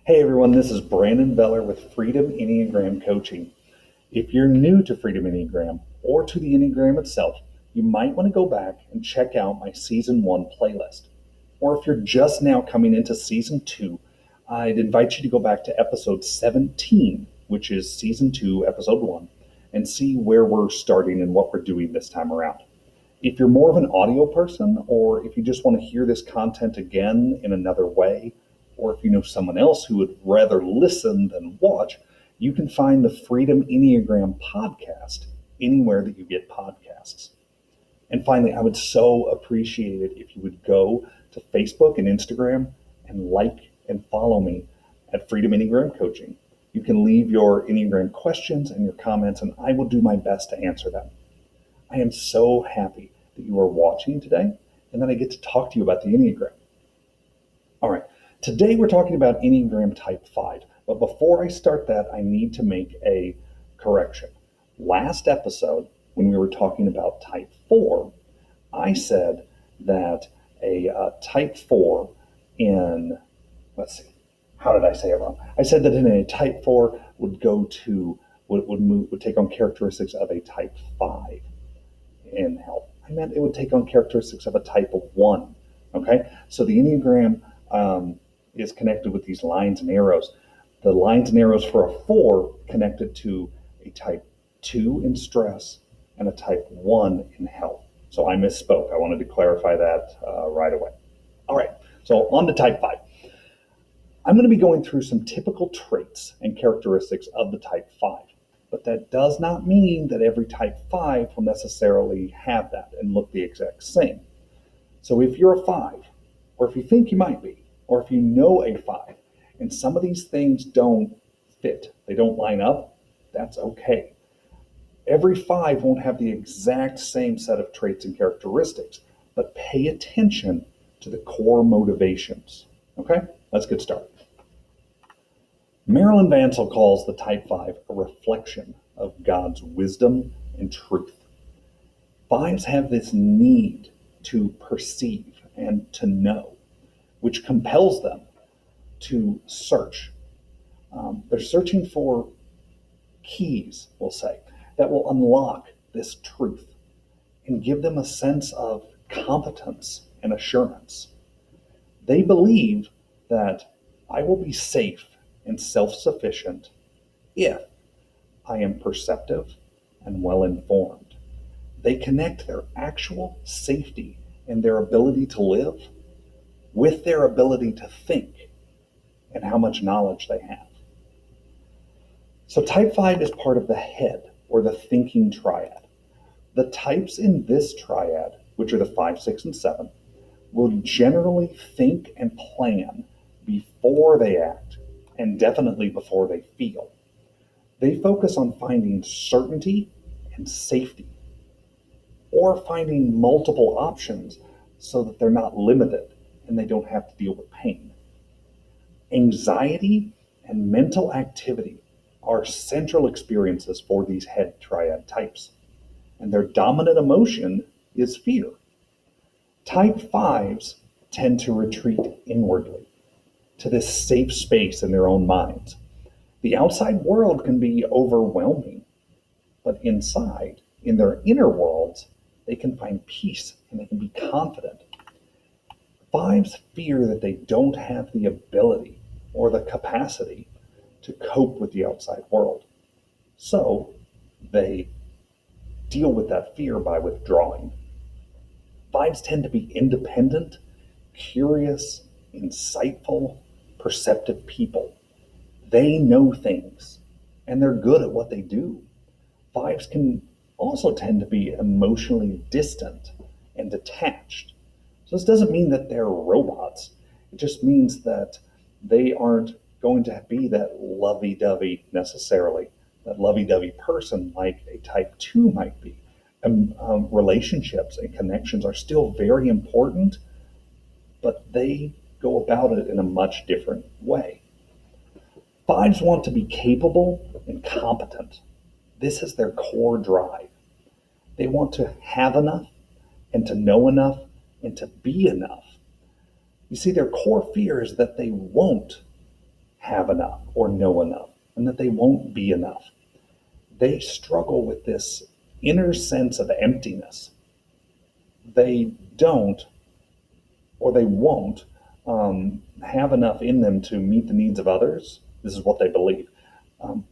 Hey everyone, this is Brandon Beller with Freedom Enneagram Coaching. If you're new to Freedom Enneagram or to the Enneagram itself, you might want to go back and check out my Season 1 playlist. Or if you're just now coming into Season 2, I'd invite you to go back to episode 17, which is Season 2, episode 1, and see where we're starting and what we're doing this time around. If you're more of an audio person, or if you just want to hear this content again in another way, or if you know someone else who would rather listen than watch, you can find the Freedom Enneagram podcast anywhere that you get podcasts. And finally, I would so appreciate it if you would go to Facebook and Instagram and like and follow me at Freedom Enneagram Coaching. You can leave your Enneagram questions and your comments, and I will do my best to answer them. I am so happy that you are watching today and that I get to talk to you about the Enneagram. All right. Today we're talking about Enneagram Type 5, but before I start that, I need to make a correction. Last episode, when we were talking about Type 4, I said that a Type 4 in, how did I say it wrong? I said that in a Type 4 would take on characteristics of a Type 5 in health. I meant it would take on characteristics of a Type 1, okay? So the Enneagram is connected with these lines and arrows. The lines and arrows for a 4 connected to a Type 2 in stress and a Type 1 in health. So I misspoke. I wanted to clarify that right away. All right, so on to Type 5. I'm going to be going through some typical traits and characteristics of the Type 5, but that does not mean that every Type 5 will necessarily have that and look the exact same. So if you're a 5, or if you think you might be, or if you know a 5, and some of these things don't fit, they don't line up, that's okay. Every 5 won't have the exact same set of traits and characteristics, but pay attention to the core motivations. Okay, let's get started. Marilyn Vansel calls the Type 5 a reflection of God's wisdom and truth. 5s have this need to perceive and to know, which compels them to search. They're searching for keys, we'll say, that will unlock this truth and give them a sense of competence and assurance. They believe that I will be safe and self-sufficient if I am perceptive and well-informed. They connect their actual safety and their ability to live with their ability to think and how much knowledge they have. So Type 5 is part of the head, or the thinking triad. The types in this triad, which are the 5, 6, and 7, will generally think and plan before they act, and definitely before they feel. They focus on finding certainty and safety, or finding multiple options so that they're not limited and they don't have to deal with pain. Anxiety and mental activity are central experiences for these head triad types, and their dominant emotion is fear. Type 5s tend to retreat inwardly to this safe space in their own minds. The outside world can be overwhelming, but inside, in their inner worlds, they can find peace and they can be confident. 5s fear that they don't have the ability or the capacity to cope with the outside world. So they deal with that fear by withdrawing. 5s tend to be independent, curious, insightful, perceptive people. They know things and they're good at what they do. 5s can also tend to be emotionally distant and detached. So this doesn't mean that they're robots. It just means that they aren't going to be that lovey-dovey necessarily, that lovey-dovey person like a Type 2 might be. Relationships and connections are still very important, but they go about it in a much different way. 5s want to be capable and competent. This is their core drive. They want to have enough and to know enough and to be enough. You see, their core fear is that they won't have enough or know enough, and that they won't be enough. They struggle with this inner sense of emptiness. They don't, or they won't, have enough in them to meet the needs of others. This is what they believe.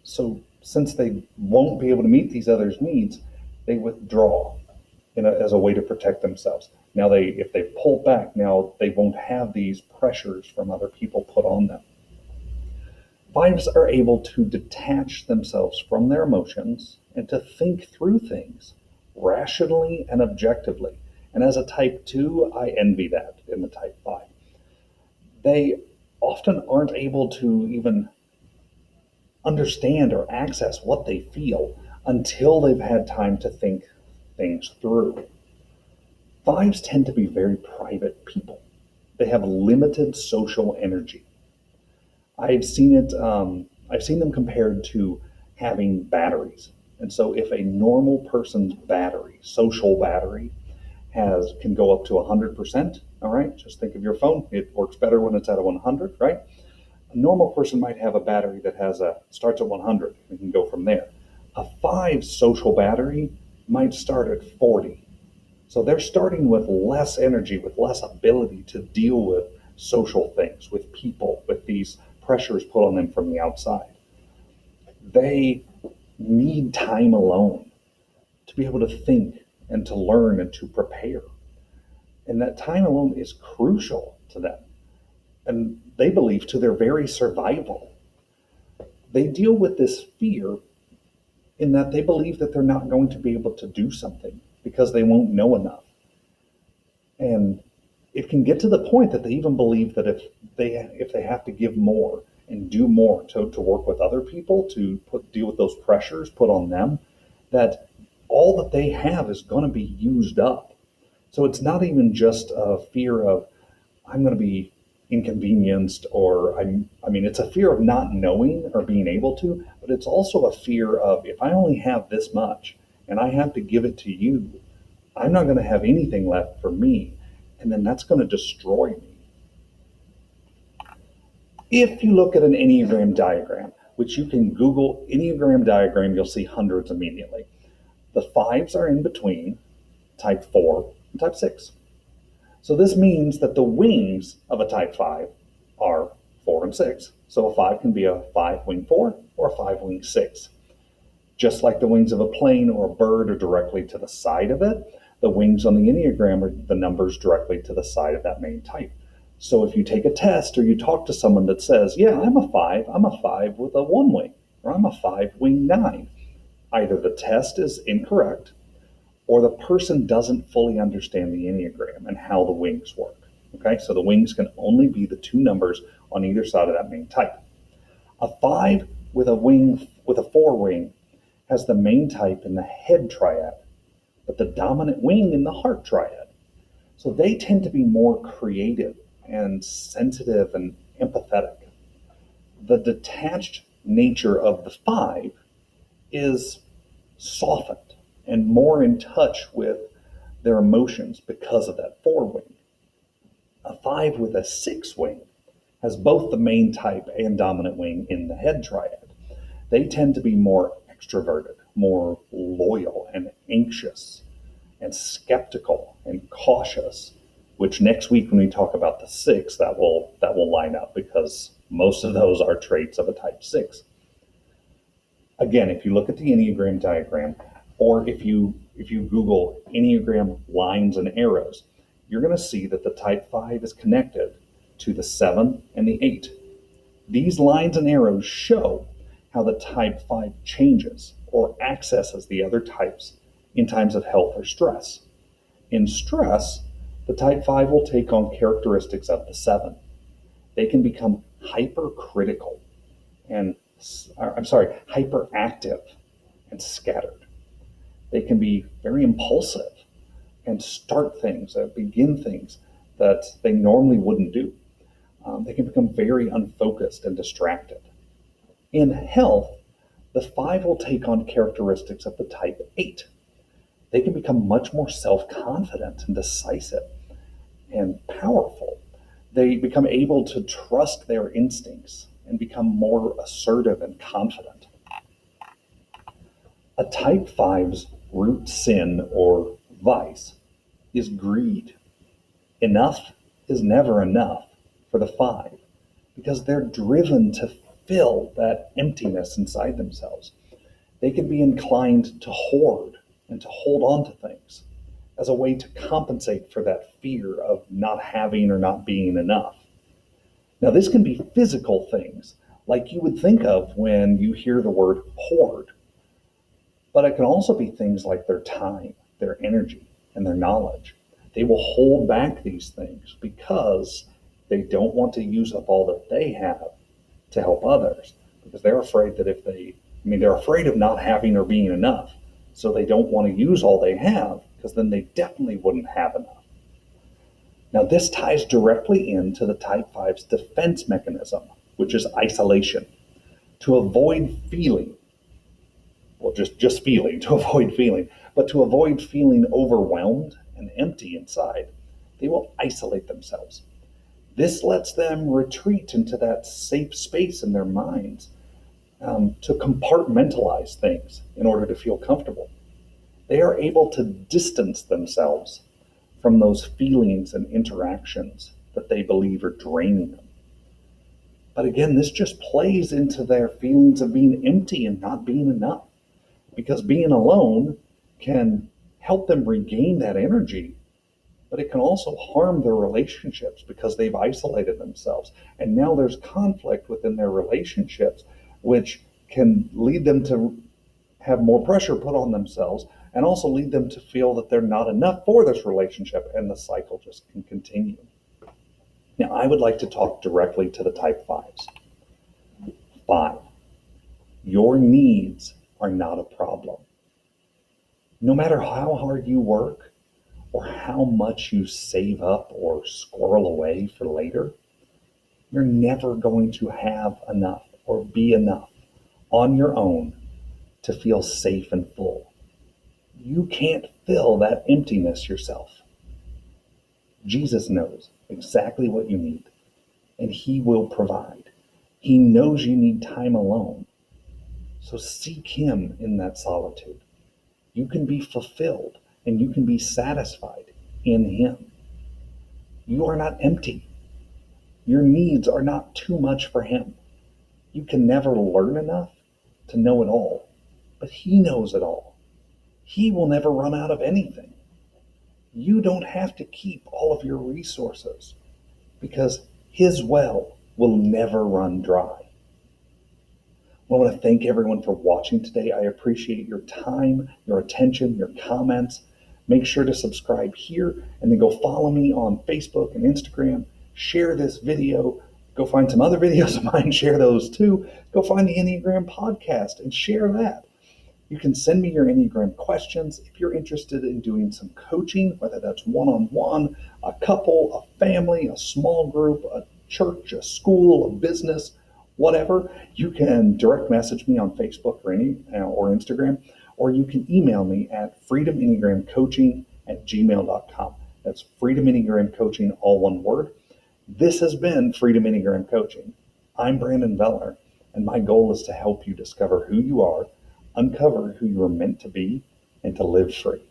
So since they won't be able to meet these others' needs, they withdraw as a way to protect themselves. Now, if they pull back, now they won't have these pressures from other people put on them. Fives are able to detach themselves from their emotions and to think through things rationally and objectively. And as a type 2, I envy that in the type 5. They often aren't able to even understand or access what they feel until they've had time to think things through. Fives tend to be very private people. They have limited social energy. I've seen them compared to having batteries. And so if a normal person's battery, social battery, can go up to 100%, all right? Just think of your phone. It works better when it's at a 100, right? A normal person might have a battery that starts at 100 and can go from there. A 5 social battery might start at 40. So they're starting with less energy, with less ability to deal with social things, with people, with these pressures put on them from the outside. They need time alone to be able to think and to learn and to prepare. And that time alone is crucial to them. And they believe to their very survival. They deal with this fear in that they believe that they're not going to be able to do something because they won't know enough. And it can get to the point that they even believe that if they have to give more and do more to work with other people, to deal with those pressures put on them, that all that they have is going to be used up. So it's not even just a fear of, I'm going to be inconvenienced, or it's a fear of not knowing or being able to, but it's also a fear of, if I only have this much and I have to give it to you, I'm not going to have anything left for me, and then that's going to destroy me. If you look at an Enneagram diagram, which you can Google Enneagram diagram, you'll see hundreds immediately. The 5s are in between type 4 and type 6. So this means that the wings of a type 5 are 4 and 6. So a 5 can be a 5 wing 4 or a 5 wing 6. Just like the wings of a plane or a bird are directly to the side of it, the wings on the Enneagram are the numbers directly to the side of that main type. So if you take a test or you talk to someone that says, yeah, I'm a 5 with a 1 wing, or I'm a 5 wing 9, either the test is incorrect or the person doesn't fully understand the Enneagram and how the wings work. Okay, so the wings can only be the 2 numbers on either side of that main type. A 5 with a 4 wing has the main type in the head triad, but the dominant wing in the heart triad. So they tend to be more creative and sensitive and empathetic. The detached nature of the 5 is softened and more in touch with their emotions because of that 4 wing. A 5 with a 6 wing has both the main type and dominant wing in the head triad. They tend to be more extroverted, more loyal and anxious and skeptical and cautious, which next week when we talk about the 6, that will line up, because most of those are traits of a type 6. Again, if you look at the Enneagram diagram, or if you Google Enneagram lines and arrows, you're going to see that the type 5 is connected to the 7 and the 8. These lines and arrows show how the type 5 changes or accesses the other types in times of health or stress. In stress, the type 5 will take on characteristics of the 7. They can become hypercritical and, hyperactive and scattered. They can be very impulsive and start things, begin things that they normally wouldn't do. They can become very unfocused and distracted. In health, the 5 will take on characteristics of the type 8. They can become much more self-confident and decisive and powerful. They become able to trust their instincts and become more assertive and confident. A type 5's root sin or vice is greed. Enough is never enough for the 5 because they're driven to fill that emptiness inside themselves. They can be inclined to hoard and to hold on to things as a way to compensate for that fear of not having or not being enough. Now, this can be physical things like you would think of when you hear the word hoard, but it can also be things like their time, their energy, and their knowledge. They will hold back these things because they don't want to use up all that they have to help others, because they're afraid that they're afraid of not having or being enough. So they don't want to use all they have because then they definitely wouldn't have enough. Now, this ties directly into the type 5's defense mechanism, which is isolation. To avoid feeling, just feeling, to avoid feeling, but to avoid feeling overwhelmed and empty inside, they will isolate themselves. This lets them retreat into that safe space in their minds to compartmentalize things in order to feel comfortable. They are able to distance themselves from those feelings and interactions that they believe are draining them. But again, this just plays into their feelings of being empty and not being enough, because being alone can help them regain that energy, but it can also harm their relationships because they've isolated themselves. And now there's conflict within their relationships, which can lead them to have more pressure put on themselves and also lead them to feel that they're not enough for this relationship, and the cycle just can continue. Now, I would like to talk directly to the type 5s. 5, your needs are not a problem. No matter how hard you work or how much you save up or squirrel away for later, you're never going to have enough or be enough on your own to feel safe and full. You can't fill that emptiness yourself. Jesus knows exactly what you need, and he will provide. He knows you need time alone, so seek him in that solitude. You can be fulfilled and you can be satisfied in him. You are not empty. Your needs are not too much for him. You can never learn enough to know it all, but he knows it all. He will never run out of anything. You don't have to keep all of your resources because his well will never run dry. I want to thank everyone for watching today. I appreciate your time, your attention, your comments. Make sure to subscribe here and then go follow me on Facebook and Instagram. Share this video. Go find some other videos of mine, share those too. Go find the Enneagram podcast and share that. You can send me your Enneagram questions if you're interested in doing some coaching, whether that's one-on-one, a couple, a family, a small group, a church, a school, a business, whatever. You can direct message me on Facebook or Instagram, or you can email me at freedomenneagramcoaching@gmail.com. That's Freedom Enneagram Coaching, all one word. This has been Freedom Enneagram Coaching. I'm Brandon Veller, and my goal is to help you discover who you are, uncover who you are meant to be, and to live free.